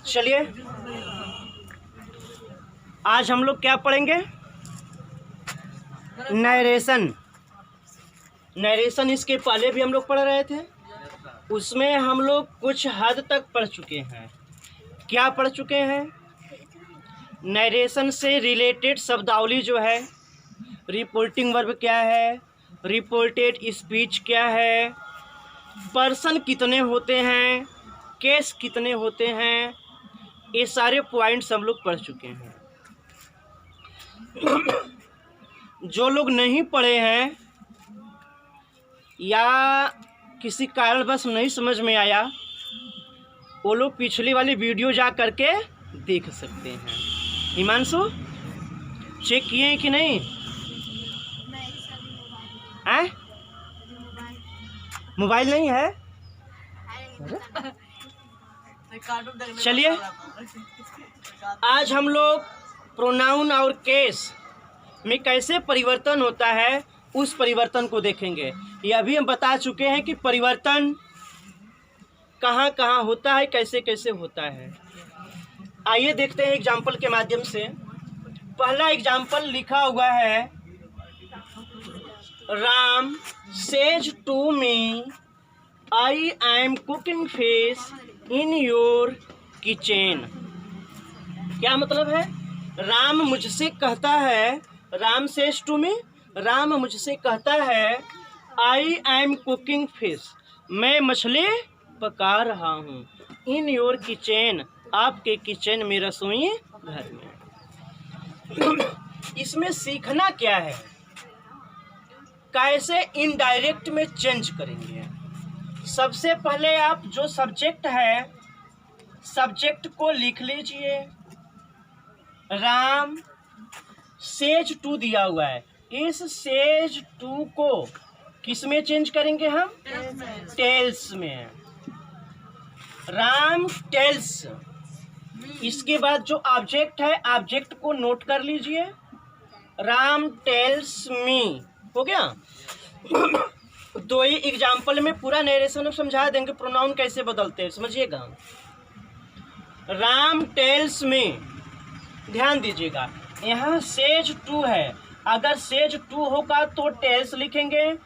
चलिए आज हम लोग क्या पढ़ेंगे? नरेशन। नरेशन इसके पहले भी हम लोग पढ़ रहे थे, उसमें हम लोग कुछ हद तक पढ़ चुके हैं। क्या पढ़ चुके हैं? नरेशन से रिलेटेड शब्दावली जो है, रिपोर्टिंग वर्ब क्या है, रिपोर्टेड स्पीच क्या है, पर्सन कितने होते हैं, केस कितने होते हैं, ये सारे पॉइंट्स हम लोग पढ़ चुके हैं। जो लोग नहीं पढ़े हैं या किसी कारणवश नहीं समझ में आया, वो लोग पिछली वाली वीडियो जा करके देख सकते हैं। हिमांशु चेक किए हैं कि नहीं? मोबाइल नहीं है? चलिए आज हम लोग प्रोनाउन और केस में कैसे परिवर्तन होता है उस परिवर्तन को देखेंगे। यह भी हम बता चुके हैं कि परिवर्तन कहाँ कहाँ होता है, कैसे कैसे होता है। आइए देखते हैं एग्जाम्पल के माध्यम से। पहला एग्जाम्पल लिखा हुआ है, Ram says to me I am cooking fish in your kitchen. क्या मतलब है? राम मुझसे कहता है, Ram says to me, Ram मुझसे कहता है, आई एम कुकिंग फिश, मैं मछली पका रहा हूँ, इन योर किचन, आपके किचन में, रसोई घर में। इसमें सीखना क्या है, कैसे इनडायरेक्ट में चेंज करेंगे। सबसे पहले आप जो सब्जेक्ट है, सब्जेक्ट को लिख लीजिए। राम सेज टू दिया हुआ है, इस सेज टू को किस में चेंज करेंगे हम? टेल्स में। राम टेल्स। इसके बाद जो ऑब्जेक्ट है, ऑब्जेक्ट को नोट कर लीजिए। राम टेल्स मी, हो गया। दो ही एग्जाम्पल में पूरा नरेशन समझा देंगे प्रोनाउन कैसे बदलते हैं, समझिएगा। राम टेल्स में, ध्यान दीजिएगा, यहाँ सेज टू है, अगर सेज टू होगा तो टेल्स लिखेंगे,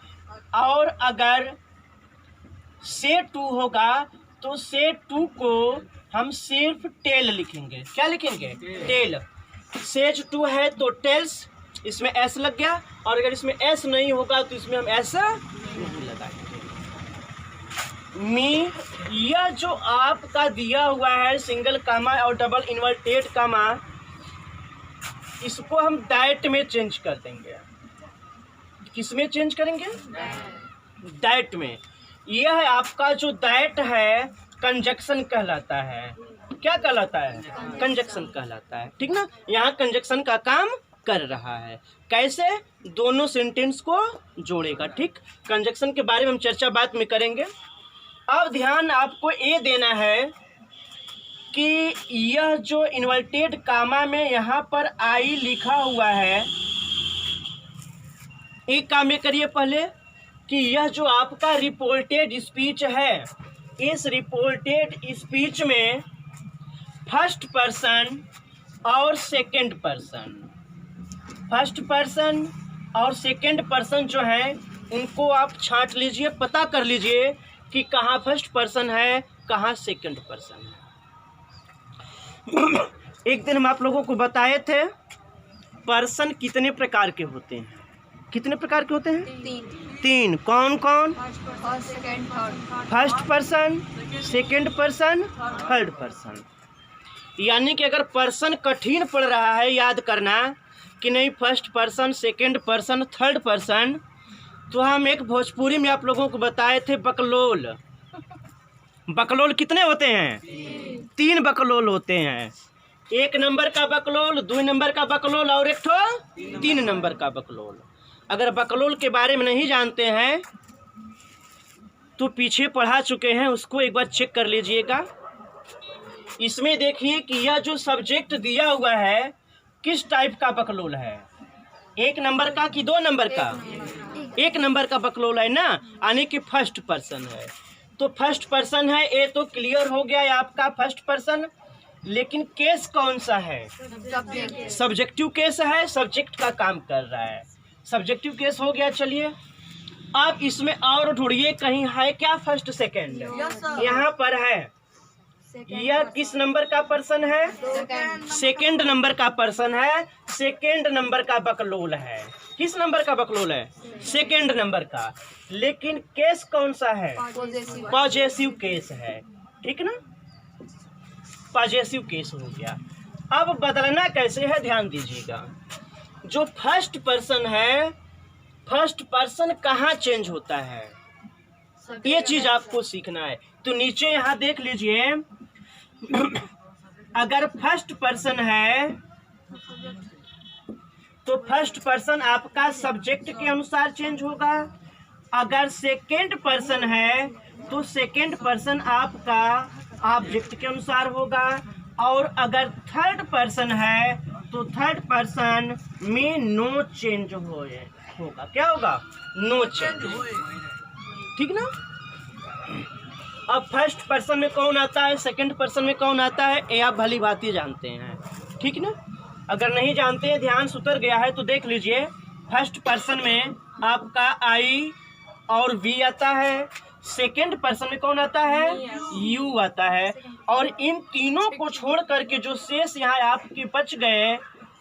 और अगर से टू होगा तो से टू को हम सिर्फ टेल लिखेंगे। क्या लिखेंगे? टेल। सेज टू है तो टेल्स, इसमें एस लग गया, और अगर इसमें एस नहीं होगा तो इसमें हम ऐसा नहीं लगाएंगे। मी, यह जो आपका दिया हुआ है सिंगल कामा और डबल इन्वर्टेड कामा, इसको हम दैट में चेंज कर देंगे। किस में चेंज करेंगे? दैट में। यह आपका जो दैट है कंजक्शन कहलाता है। क्या कहलाता है? कंजक्शन कहलाता है, ठीक ना। यहाँ कंजक्शन का काम कर रहा है। कैसे? दोनों सेंटेंस को जोड़ेगा, ठीक। कंजक्शन के बारे में हम चर्चा बाद में करेंगे। अब ध्यान आपको ये देना है कि यह जो इन्वर्टेड कामा में यहाँ पर आई लिखा हुआ है, एक काम ये करिए पहले कि यह जो आपका रिपोर्टेड स्पीच है, इस रिपोर्टेड स्पीच में फर्स्ट पर्सन और सेकंड पर्सन, फर्स्ट पर्सन और सेकंड पर्सन जो है उनको आप छांट लीजिए, पता कर लीजिए कि कहाँ फर्स्ट पर्सन है, कहाँ सेकंड पर्सन है। एक दिन हम आप लोगों को बताए थे पर्सन कितने प्रकार के होते हैं। कितने प्रकार के होते हैं? तीन। कौन कौन? First person, second person, third person. यानी कि अगर पर्सन कठिन पड़ रहा है याद करना कि नहीं first person, second person, third person, तो हम एक भोजपुरी में आप लोगों को बताए थे बकलोल। बकलोल कितने होते हैं? तीन बकलोल होते हैं। एक नंबर का बकलोल, दो नंबर का बकलोल और एक ठो 3 नंबर का बकलोल। अगर बकलोल के बारे में नहीं जानते हैं तो पीछे पढ़ा चुके हैं, उसको एक बार चेक कर लीजिएगा। इसमें देखिए कि यह जो सब्जेक्ट दिया हुआ है किस टाइप का बकलोल है, 1 नंबर का कि 2 नंबर का? 1 नंबर का बकलोल है ना, यानी कि फर्स्ट पर्सन है। तो फर्स्ट पर्सन है, ये तो क्लियर हो गया है आपका फर्स्ट पर्सन। लेकिन केस कौन सा है? सब्जेक्टिव केस है, सब्जेक्ट का काम कर रहा है, सब्जेक्टिव केस हो गया। चलिए अब इसमें और ढूंढिए कहीं है क्या फर्स्ट सेकंड? यहाँ पर है। यह किस नंबर का पर्सन है? सेकंड नंबर का पर्सन है, सेकंड नंबर का बकलोल है। किस नंबर का बकलोल है? सेकंड नंबर का। लेकिन केस कौन सा है? पॉजेसिव केस है, ठीक ना? पॉजेसिव केस हो गया। अब बदलना कैसे है ध्यान दीजिएगा। जो फर्स्ट पर्सन है, फर्स्ट पर्सन कहाँ चेंज होता है, ये चीज आपको सीखना है। तो नीचे यहाँ देख लीजिए, अगर फर्स्ट पर्सन है तो फर्स्ट पर्सन आपका सब्जेक्ट के अनुसार चेंज होगा। अगर सेकेंड पर्सन है तो सेकेंड पर्सन आपका ऑब्जेक्ट के अनुसार होगा। और अगर थर्ड पर्सन है तो थर्ड पर्सन में नो चेंज होगा। क्या होगा? नो चेंज, ठीक ना? अब फर्स्ट पर्सन में कौन आता है, सेकंड पर्सन में कौन आता है, ये आप भली बात ही जानते हैं, ठीक ना? अगर नहीं जानते हैं, ध्यान से उतर गया है तो देख लीजिए। फर्स्ट पर्सन में आपका आई और वी आता है, सेकंड पर्सन में कौन आता है? यू आता है। और इन तीनों को छोड़ करके जो शेष यहाँ आपके बच गए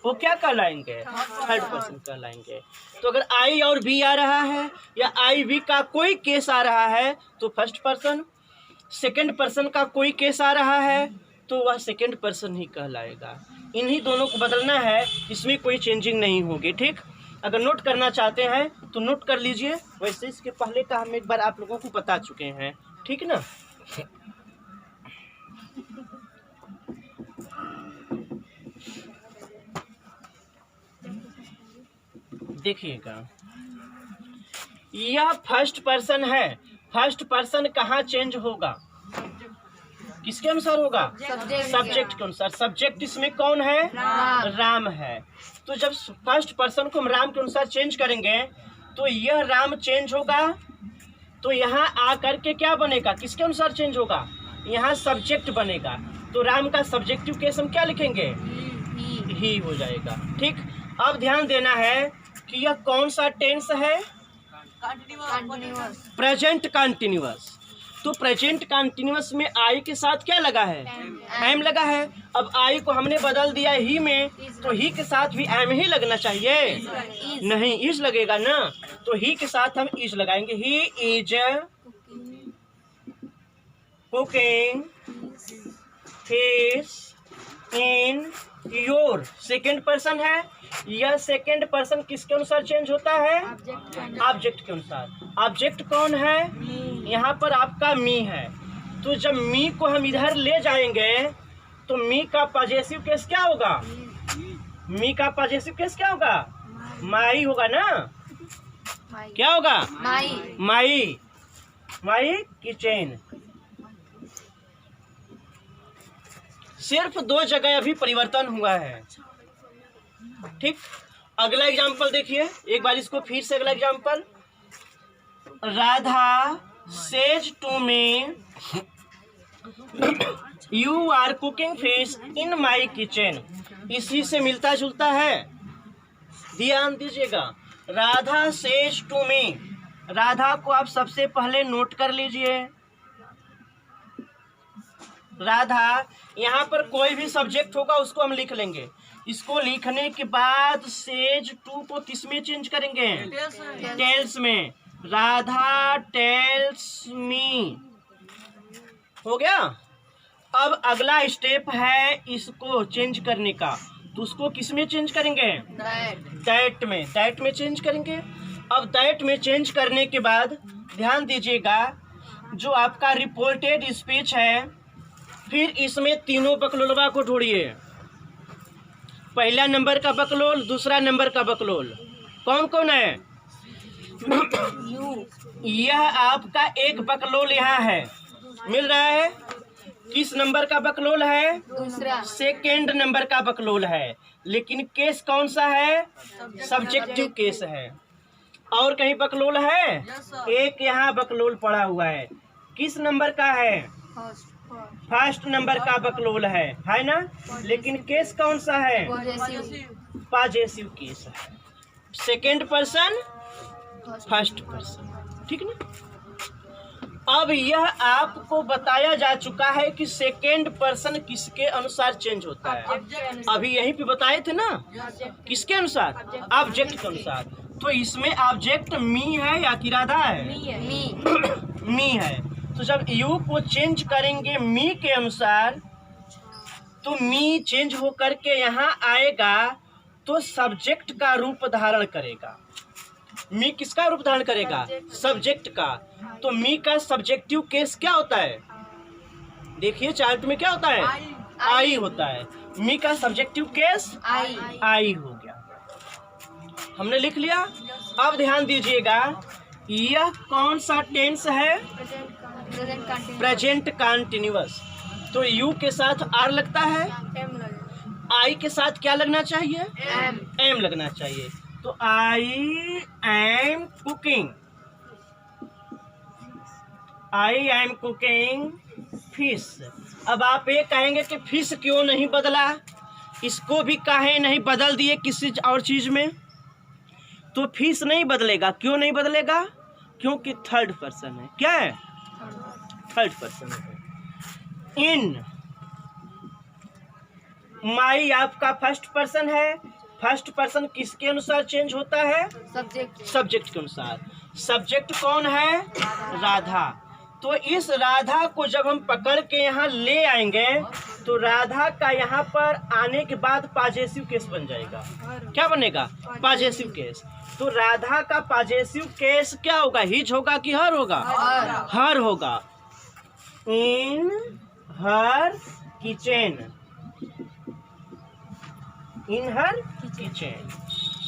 वो क्या कहलाएंगे? थर्ड पर्सन कहलाएंगे। तो अगर आई और वी आ रहा है या आई वी का कोई केस आ रहा है तो फर्स्ट पर्सन, सेकंड पर्सन का कोई केस आ रहा है तो वह सेकंड पर्सन ही कहलाएगा। इन्हीं दोनों को बदलना है, इसमें कोई चेंजिंग नहीं होगी, ठीक? अगर नोट करना चाहते हैं तो नोट कर लीजिए। वैसे इसके पहले का हम एक बार आप लोगों को बता चुके हैं, ठीक ना? देखिएगा, यह फर्स्ट पर्सन है। फर्स्ट पर्सन कहाँ चेंज होगा? किसके अनुसार होगा? सब्जेक्ट के अनुसार। सब्जेक्ट इसमें कौन है? राम है। तो जब फर्स्ट पर्सन को हम राम के अनुसार चेंज करेंगे तो यह राम चेंज होगा। तो यहाँ आकर के क्या बनेगा? किसके अनुसार चेंज होगा? यहाँ सब्जेक्ट बनेगा। तो राम का सब्जेक्टिव केस हम क्या लिखेंगे? ही हो जाएगा, ठीक? अब ध्यान देना है कि यह कौन सा टेंस है? Present continuous. तो प्रेजेंट कंटिन्यूअस में आई के साथ क्या लगा है? एम लगा है। अब आई को हमने बदल दिया ही में, तो ही के साथ भी एम ही लगना चाहिए, नहीं इज लगेगा ना? तो ही के साथ हम इज लगाएंगे। He is cooking fish in your. Second person है। यह सेकेंड पर्सन किसके अनुसार चेंज होता है? ऑब्जेक्ट के अनुसार। ऑब्जेक्ट कौन है? यहाँ पर आपका मी है। तो जब मी को हम इधर ले जाएंगे तो मी का पॉजेसिव केस क्या होगा? मी का पॉजेसिव केस क्या होगा? माई होगा ना? क्या होगा? माई। My kitchen. सिर्फ दो जगह अभी परिवर्तन हुआ है, ठीक? अगला एग्जाम्पल देखिए एक बार, इसको फिर से अगला example. Radha says to me you are cooking fish in my kitchen. इसी से मिलता जुलता है, ध्यान दीजिएगा। Radha says to me, Radha को आप सबसे पहले नोट कर लीजिए। राधा, यहाँ पर कोई भी सब्जेक्ट होगा उसको हम लिख लेंगे। इसको लिखने के बाद सेज टू को किस में चेंज करेंगे? टेल्स में। राधा टेल्स मी, हो गया। अब अगला स्टेप है इसको चेंज करने का, तो उसको किस में चेंज करेंगे? दैट में। दैट में चेंज करेंगे। अब दैट में चेंज करने के बाद ध्यान दीजिएगा, जो आपका रिपोर्टेड स्पीच है, फिर इसमें तीनों बकलोलवा को ढूंढिए। पहला नंबर का बकलोल, दूसरा नंबर का बकलोल कौन कौन है? यह आपका एक बकलोल यहाँ है, मिल रहा है। किस नंबर का बकलोल है? दूसरा। सेकेंड नंबर का बकलोल है, लेकिन केस कौन सा है? सब्जेक्टिव केस है। और कहीं बकलोल है? एक यहाँ बकलोल पड़ा हुआ है। किस नंबर का है? फर्स्ट नंबर का बकलोल है ना, लेकिन केस कौन सा है? पॉजेसिव केस है। सेकेंड पर्सन फर्स्ट पर्सन, ठीक ना। अब यह आपको बताया जा चुका है कि सेकेंड पर्सन किसके अनुसार चेंज होता है। अभी यहीं पे बताए थे ना, किसके अनुसार? ऑब्जेक्ट के अनुसार। तो इसमें ऑब्जेक्ट मी है या कि राधा है? मी है। तो जब यू को चेंज करेंगे मी के अनुसार, तो मी चेंज हो करके यहाँ आएगा तो सब्जेक्ट का रूप धारण करेगा। मी किसका रूप धारण करेगा? सब्जेक्ट का। तो मी का सब्जेक्टिव केस क्या होता है? देखिए चार्ट में क्या होता है? आई होता है। मी का सब्जेक्टिव केस आई हो गया। हमने लिख लिया। अब ध्यान दीजिएगा, यह कौन सा टेंस है? Present continuous. तो यू के साथ आर लगता है, आई के साथ क्या लगना चाहिए? एम लगना चाहिए। तो आई am cooking, I am cooking fish. अब आप ये कहेंगे कि फिश क्यों नहीं बदला, इसको भी काहे नहीं बदल दिए किसी और चीज में? तो फिश नहीं बदलेगा। क्यों नहीं बदलेगा? क्योंकि थर्ड पर्सन है। क्या है? थर्ड पर्सन है। इन माई आपका फर्स्ट पर्सन है। फर्स्ट पर्सन किसके अनुसार चेंज होता है? सब्जेक्ट के अनुसार। सब्जेक्ट कौन है? राधा। तो इस राधा को जब हम पकड़ के यहाँ ले आएंगे तो राधा का यहाँ पर आने के बाद पॉजेसिव केस बन जाएगा। क्या बनेगा? Possessive case. तो राधा का पॉजेसिव केस क्या होगा? हिज होगा कि हर होगा? हर होगा। इन हर किचन, इन हर किचन।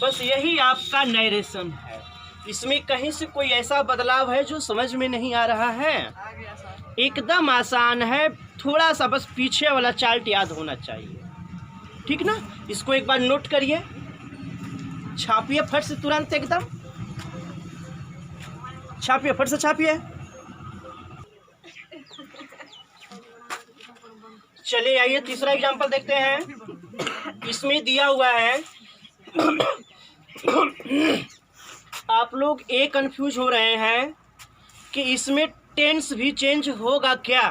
बस यही आपका नरेशन है। इसमें कहीं से कोई ऐसा बदलाव है जो समझ में नहीं आ रहा है? एकदम आसान है, थोड़ा सा बस पीछे वाला चार्ट याद होना चाहिए, ठीक ना। इसको एक बार नोट करिए, छापिए फट से, तुरंत एकदम छापिए, फट से छापिए। चलिए आइए तीसरा एग्जांपल देखते हैं। इसमें दिया हुआ है आप लोग ये कंफ्यूज हो रहे हैं कि इसमें टेंस भी चेंज होगा क्या,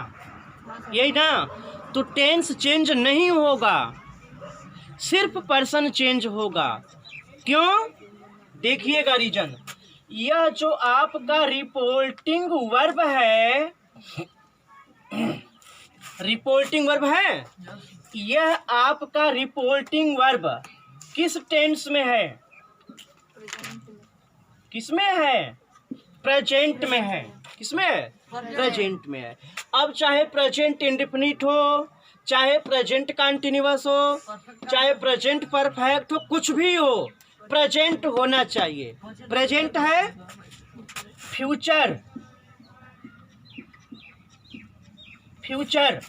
यही ना। तो टेंस चेंज नहीं होगा, सिर्फ पर्सन चेंज होगा। क्यों? देखिएगा रीजन। यह जो आपका रिपोर्टिंग वर्ब है, रिपोर्टिंग वर्ब है, यह आपका रिपोर्टिंग वर्ब किस टेंस में है? किसमें है? प्रेजेंट में है। किसमें है? प्रेजेंट में है। अब चाहे प्रेजेंट इंडेफिनिट हो, चाहे प्रेजेंट कंटिन्यूअस हो, चाहे प्रेजेंट परफेक्ट हो, कुछ भी हो, प्रेजेंट होना चाहिए। प्रेजेंट है फ्यूचर, फ्यूचर।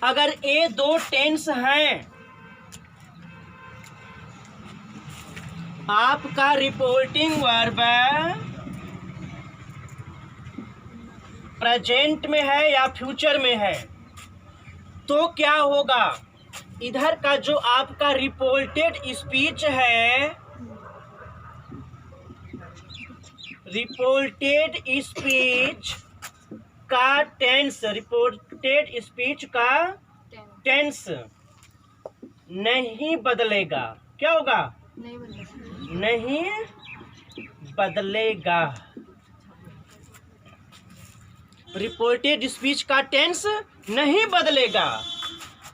अगर ये दो टेंस हैं, आपका रिपोर्टिंग वर्ब प्रेजेंट में है या फ्यूचर में है, तो क्या होगा? इधर का जो आपका रिपोर्टेड स्पीच है, रिपोर्टेड स्पीच का टेंस, रिपोर्टेड स्पीच का टेंस नहीं बदलेगा। क्या होगा? नहीं बदलेगा। रिपोर्टेड स्पीच का टेंस नहीं बदलेगा,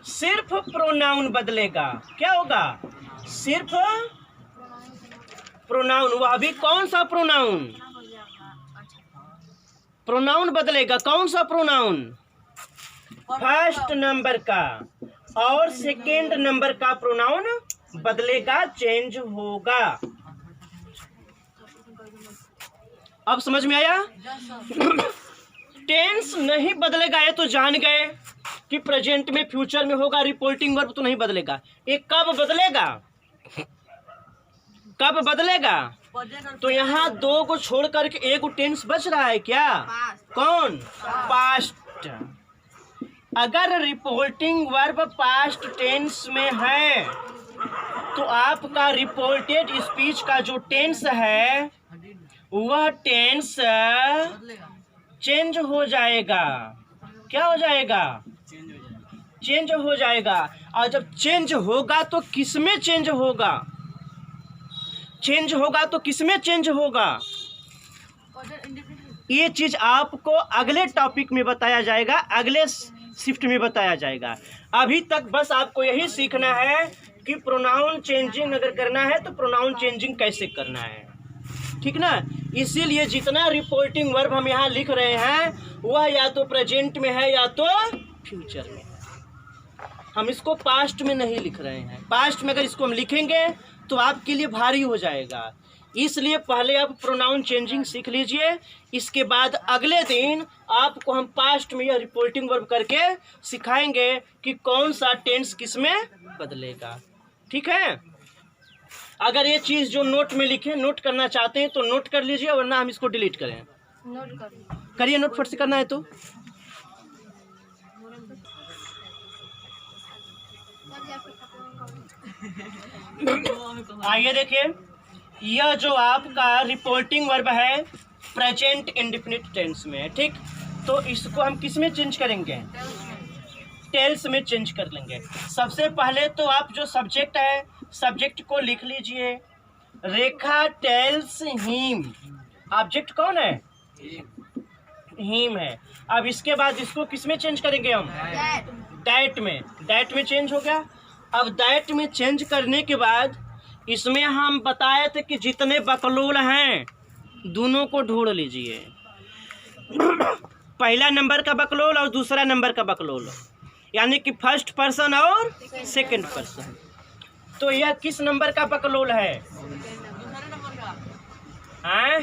सिर्फ प्रोनाउन बदलेगा। क्या होगा? सिर्फ प्रोनाउन। वह भी कौन सा प्रोनाउन? प्रोनाउन बदलेगा। कौन सा प्रोनाउन? फर्स्ट नंबर का और सेकेंड नंबर का प्रोनाउन बदलेगा, चेंज होगा। अब समझ में आया? टेंस नहीं बदलेगा, ये तो जान गए कि प्रेजेंट में फ्यूचर में होगा, रिपोर्टिंग वर्ब तो नहीं बदलेगा। ये कब बदलेगा? कब बदलेगा? तो यहाँ दो को छोड़ करके एक टेंस बच रहा है। क्या? कौन? पास्ट। अगर रिपोर्टिंग वर्ब पास्ट टेंस में है तो आपका रिपोर्टेड स्पीच का जो टेंस है वह टेंस चेंज हो जाएगा। क्या हो जाएगा? चेंज हो जाएगा। और जब चेंज होगा तो किसमें चेंज होगा? चेंज होगा तो किसमें चेंज होगा? ये चीज आपको अगले टॉपिक में बताया जाएगा, अगले शिफ्ट में बताया जाएगा। अभी तक बस आपको यही सीखना है कि प्रोनाउन चेंजिंग अगर करना है तो प्रोनाउन चेंजिंग कैसे करना है, ठीक ना। इसीलिए जितना रिपोर्टिंग वर्ब हम यहाँ लिख रहे हैं वह या तो प्रेजेंट में है या तो फ्यूचर में। हम इसको पास्ट में नहीं लिख रहे हैं। पास्ट में अगर इसको हम लिखेंगे तो आपके लिए भारी हो जाएगा। इसलिए पहले आप प्रोनाउन चेंजिंग सीख लीजिए, इसके बाद अगले दिन आपको हम पास्ट में यह रिपोर्टिंग वर्ब करके सिखाएंगे कि कौन सा टेंस किस में बदलेगा, ठीक है। अगर ये चीज़ जो नोट में लिखे नोट करना चाहते हैं तो नोट कर लीजिए, वरना हम इसको डिलीट करें। नोट करिए, नोट फट से करना है तो। आइए देखिए, यह जो आपका रिपोर्टिंग वर्ब है प्रेजेंट इंडेफिनिट टेंस में है, ठीक। तो इसको हम किस में चेंज करेंगे? टेल्स में चेंज कर लेंगे। सबसे पहले तो आप जो सब्जेक्ट है सब्जेक्ट को लिख लीजिए, रेखा टेल्स हिम। ऑब्जेक्ट कौन है? हिम है। अब इसके बाद इसको किस में चेंज करेंगे हम? दैट में। दैट में चेंज हो गया। अब दैट में चेंज करने के बाद इसमें हम बताए थे कि जितने बकलोल हैं दोनों को ढूंढ लीजिए। पहला नंबर का बकलोल और दूसरा नंबर का बकलोल, यानी कि फर्स्ट पर्सन और सेकंड पर्सन। तो यह किस नंबर का बकलोल है? हाँ?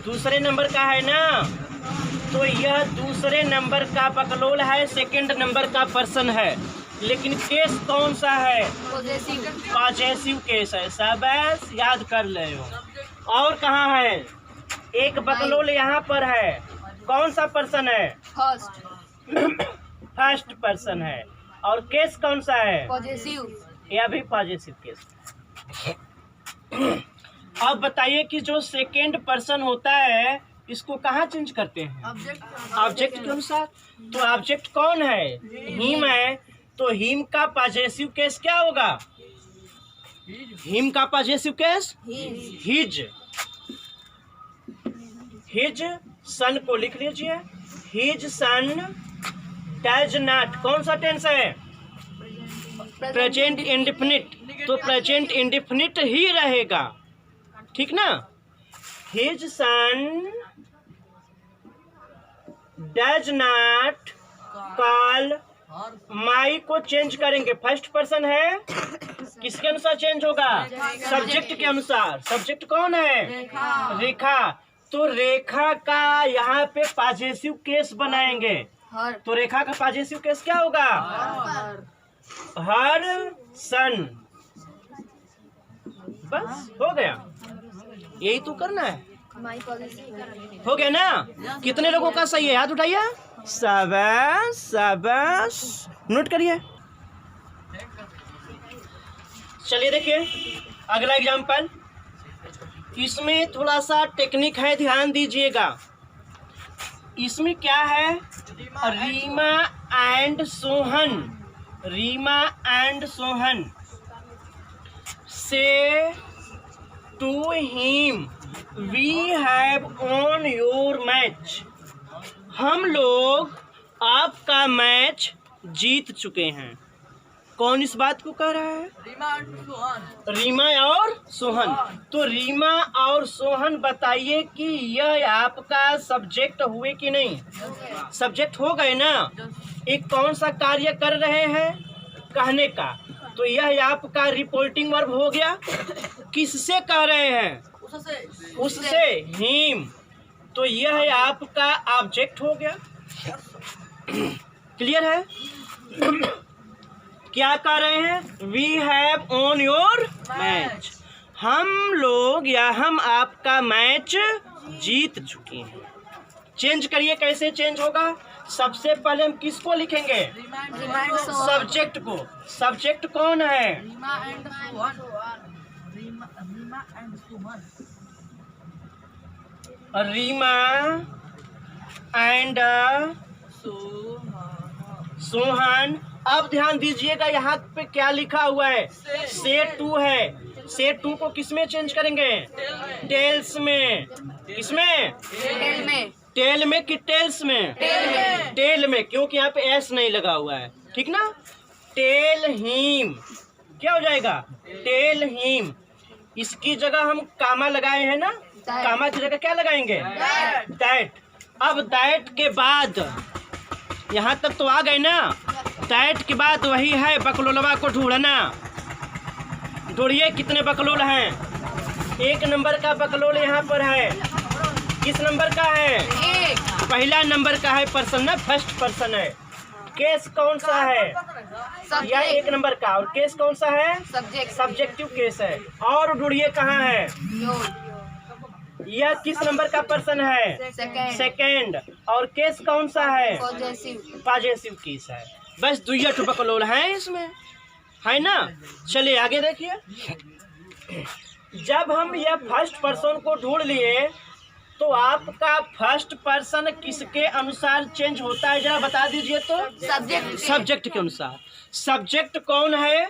दूसरे नंबर का है ना। तो यह दूसरे नंबर का बकलोल है, सेकंड नंबर का पर्सन है। लेकिन केस कौन सा है? पॉजेसिव केस है। शाबाश, याद कर ले हो। और कहाँ है? एक बकलोल यहाँ पर है। कौन सा पर्सन है? फर्स्ट पर्सन है। और केस कौन सा है? पॉजेसिव। यह भी पॉजेसिव केस। अब बताइए कि जो सेकेंड पर्सन होता है इसको कहाँ चेंज करते हैं? ऑब्जेक्ट के अनुसार। तो ऑब्जेक्ट कौन है? हिम है। तो हिम का पॉजेसिव केस क्या होगा? हिम का possessive case his. His son को लिख लीजिए। His son does not. कौन सा टेंस है? Present indefinite. तो प्रेजेंट इंडेफिनिट ही रहेगा, ठीक ना। His son does not call. My को चेंज करेंगे। फर्स्ट पर्सन है, किसके अनुसार चेंज होगा? सब्जेक्ट के अनुसार। सब्जेक्ट कौन है? रेखा। तो रेखा का यहाँ पे पॉजेसिव केस बनाएंगे। तो रेखा का पॉजेसिव केस क्या होगा? हर सन। बस हो गया, यही तो करना है। हो गया ना। कितने लोगों का सही है? हाथ उठाइए। शाबाश शाबाश, नोट करिए। चलिए देखिए अगला एग्जाम्पल। इसमें थोड़ा सा टेक्निक है, ध्यान दीजिएगा। इसमें क्या है? Rima and Sohan. Rima and Sohan say to him we have on your match. हम लोग आपका मैच जीत चुके हैं। कौन इस बात को कह रहा है? रीमा और सोहन। तो रीमा और सोहन बताइए कि यह आपका सब्जेक्ट हुए कि नहीं? सब्जेक्ट हो गए ना। एक कौन सा कार्य कर रहे हैं? कहने का। तो यह आपका रिपोर्टिंग वर्ब हो गया। किससे कह रहे हैं? उससे, हिम। तो यह आपका ऑब्जेक्ट हो गया। क्लियर है? क्या कह रहे हैं? We have on your match. हम लोग या हम आपका मैच जीत चुके हैं। चेंज करिए, कैसे चेंज होगा? सबसे पहले हम किसको लिखेंगे? सब्जेक्ट को। सब्जेक्ट कौन है? रीमा एंड सोहन। अब ध्यान दीजिएगा यहाँ पे क्या लिखा हुआ है? से टू है। से टू को किस में चेंज करेंगे? टेल्स में। किसमें? टेल में कि टेल्स में? टेल में, क्योंकि यहाँ पे एस नहीं लगा हुआ है। ठीक ना? टेल हिम क्या हो जाएगा? Tell him. इसकी जगह हम कामा लगाए हैं ना, कामा की जगह क्या लगाएंगे? दैट। अब दैट के बाद यहाँ तक तो आ गए ना। दैट के बाद वही है बकलोलवा को ढूंढना। ढूंढिए कितने बकलोल हैं। 1 नंबर का बकलोल यहाँ पर है। किस नंबर का है? पहला नंबर का है पर्सन ना, फर्स्ट पर्सन है। केस कौन सा है? यह 1 नंबर का। और केस कौन सा है? सब्जेक्टिव केस है। और ढूंढिए कहाँ है? यह किस नंबर का पर्सन है? सेकेंड। और केस कौन सा है? पॉजेसिव केस है। बस 2 बकलोल हैं इसमें, है ना। चलिए आगे देखिए। जब हम यह फर्स्ट पर्सन को ढूंढ लिए तो आपका फर्स्ट पर्सन किसके अनुसार चेंज होता है, जरा बता दीजिए तो। सब्जेक्ट के अनुसार। सब्जेक्ट कौन है?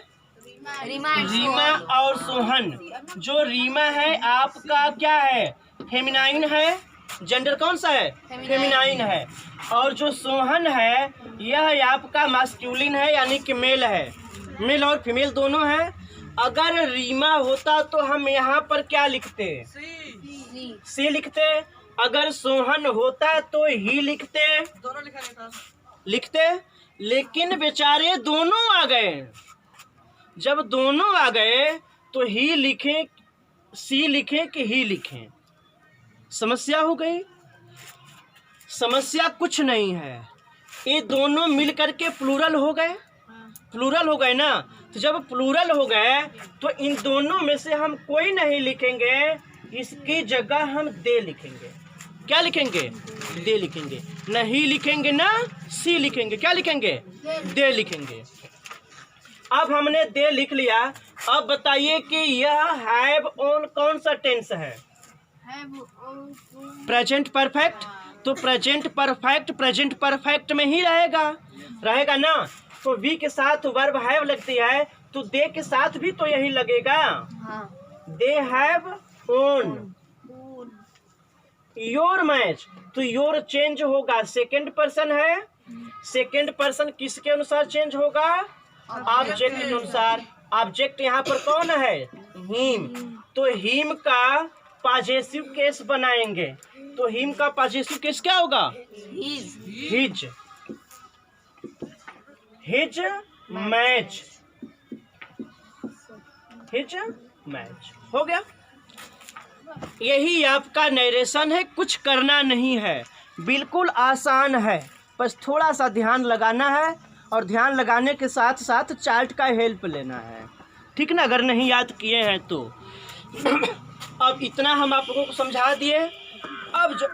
रीमा और सोहन। जो रीमा है आपका क्या है? फेमिनाइन है। जेंडर कौन सा है? फेमिनाइन है। और जो सोहन है यह आपका मास्कुलिन है, यानी कि मेल है। मेल और फीमेल दोनों है। अगर रीमा होता तो हम यहाँ पर क्या लिखते? सी लिखते। अगर सोहन होता तो ही लिखते। लिखते। लेकिन बेचारे दोनों आ गए। जब दोनों आ गए तो ही लिखें, सी लिखें कि ही लिखें? समस्या हो गई। समस्या कुछ नहीं है, ये दोनों मिल करके प्लूरल हो गए। प्लूरल हो गए ना। तो जब प्लूरल हो गए तो इन दोनों में से हम कोई नहीं लिखेंगे, इसकी जगह हम दे लिखेंगे। क्या लिखेंगे? दे लिखेंगे। न ही लिखेंगे ना सी लिखेंगे। क्या लिखेंगे? दे लिखेंगे। अब हमने दे लिख लिया। अब बताइए कि यह हैव ऑन कौन सा टेंस है? Present perfect. तो प्रेजेंट परफेक्ट में ही रहेगा ना। तो वी के साथ वर्ब हैव लगती है, तो दे के साथ भी तो यही लगेगा। They have own your match. तो योर चेंज होगा, सेकेंड पर्सन है। सेकेंड पर्सन किसके अनुसार चेंज होगा? ऑब्जेक्ट के अनुसार। ऑब्जेक्ट यहाँ पर कौन है? हिम। तो हिम का पॉजेसिव केस बनाएंगे। तो हिम का पॉजेसिव केस क्या होगा? His. His match. His match हो गया। यही आपका नरेशन है, कुछ करना नहीं है, बिल्कुल आसान है। बस थोड़ा सा ध्यान लगाना है और ध्यान लगाने के साथ साथ चार्ट का हेल्प लेना है। ठीक ना? अगर नहीं याद किए हैं तो। अब इतना हम आप लोगों को समझा दिए। अब जो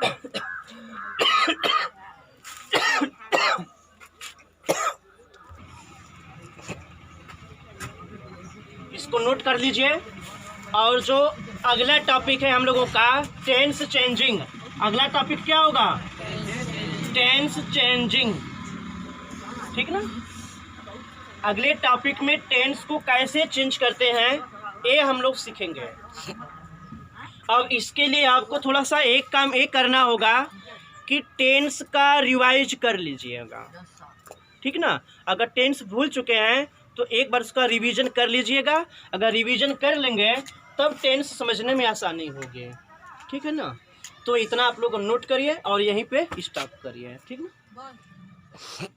इसको नोट कर लीजिए। और जो अगला टॉपिक है हम लोगों का टेंस चेंजिंग। अगला टॉपिक क्या होगा? Tense changing. ठीक ना? अगले टॉपिक में टेंस को कैसे चेंज करते हैं ये हम लोग सीखेंगे। अब इसके लिए आपको थोड़ा सा एक काम करना होगा कि टेंस का रिवाइज कर लीजिएगा। ठीक ना? अगर टेंस भूल चुके हैं तो एक बार उसका रिवीजन कर लीजिएगा। अगर रिवीजन कर लेंगे तब टेंस समझने में आसानी होगी। ठीक है ना? तो इतना आप लोग नोट करिए और यहीं पे स्टॉप करिए। ठीक ना?